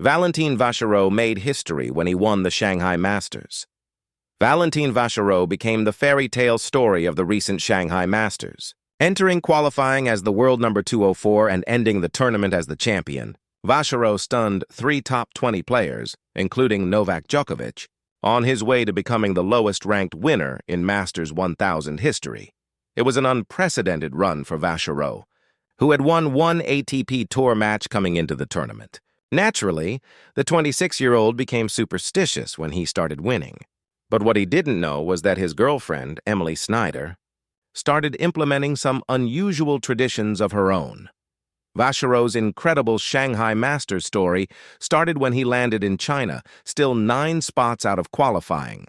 Valentin Vachereau made history when he won the Shanghai Masters. Valentin Vachereau became the fairy tale story of the recent Shanghai Masters. Entering qualifying as the world number 204 and ending the tournament as the champion, Vachereau stunned 3 top 20 players, including Novak Djokovic, on his way to becoming the lowest-ranked winner in Masters 1000 history. It was an unprecedented run for Vachereau, who had won 1 ATP Tour match coming into the tournament. Naturally, the 26-year-old became superstitious when he started winning. But what he didn't know was that his girlfriend, Emily Snyder, started implementing some unusual traditions of her own. Vachereau's incredible Shanghai Masters story started when he landed in China, still 9 spots out of qualifying.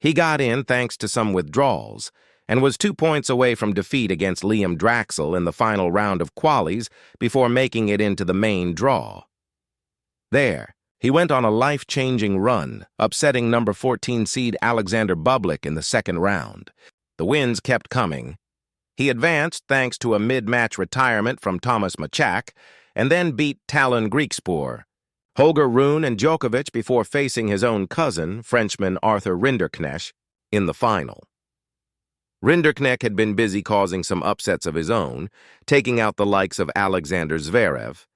He got in thanks to some withdrawals, and was 2 points away from defeat against Liam Draxl in the final round of qualies before making it into the main draw. There, he went on a life-changing run, upsetting number 14 seed Alexander Bublik in the second round. The wins kept coming. He advanced thanks to a mid-match retirement from Thomas Machak, and then beat Talon Griekspoor, Holger Rune and Djokovic before facing his own cousin, Frenchman Arthur Rinderknecht, in the final. Rinderknecht had been busy causing some upsets of his own, taking out the likes of Alexander Zverev,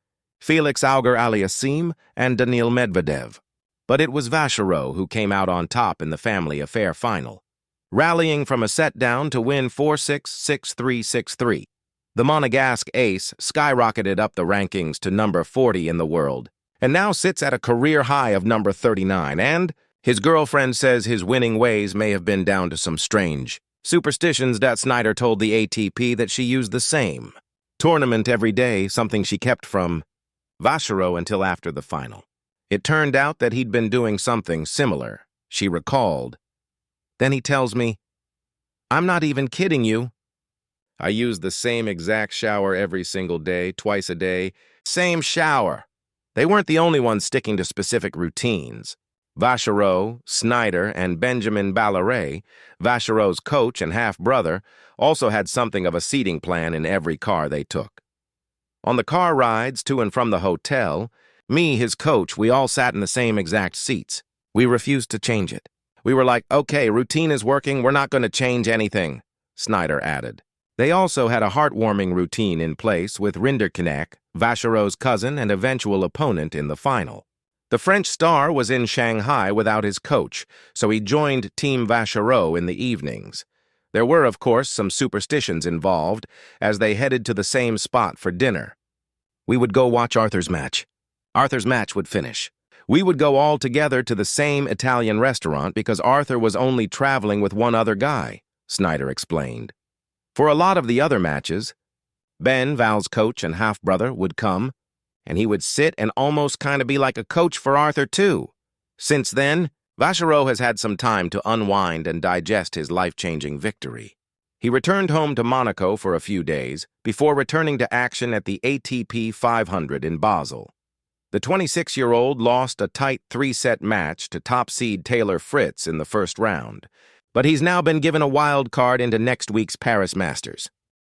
Felix Auger-Aliassime, and Daniil Medvedev. But it was Vachereau who came out on top in the family affair final, rallying from a set down to win 4-6, 6-3, 6-3. The Monegasque ace skyrocketed up the rankings to number 40 in the world, and now sits at a career high of number 39, and his girlfriend says his winning ways may have been down to some strange superstitions that Snyder told the ATP that she used the same tournament every day, something she kept from Vachereau until after the final. It turned out that he'd been doing something similar, she recalled. Then he tells me, "I'm not even kidding you. I use the same exact shower every single day, twice a day. Same shower." They weren't the only ones sticking to specific routines. Vachereau, Snyder, and Benjamin Ballaret, Vachereau's coach and half-brother, also had something of a seating plan in every car they took. On the car rides to and from the hotel, me, his coach, we all sat in the same exact seats. We refused to change it. We were like, "Okay, routine is working, we're not going to change anything," Snyder added. They also had a heartwarming routine in place with Rinderknecht, Vachereau's cousin and eventual opponent in the final. The French star was in Shanghai without his coach, so he joined Team Vachereau in the evenings. There were, of course, some superstitions involved, as they headed to the same spot for dinner. We would go watch Arthur's match. Arthur's match would finish. We would go all together to the same Italian restaurant because Arthur was only traveling with one other guy, Snyder explained. For a lot of the other matches, Ben, Val's coach and half-brother, would come, and he would sit and almost kind of be like a coach for Arthur, too. Since then, Vachereau has had some time to unwind and digest his life-changing victory. He returned home to Monaco for a few days before returning to action at the ATP 500 in Basel. The 26-year-old lost a tight 3-set match to top seed Taylor Fritz in the first round, but he's now been given a wild card into next week's Paris Masters.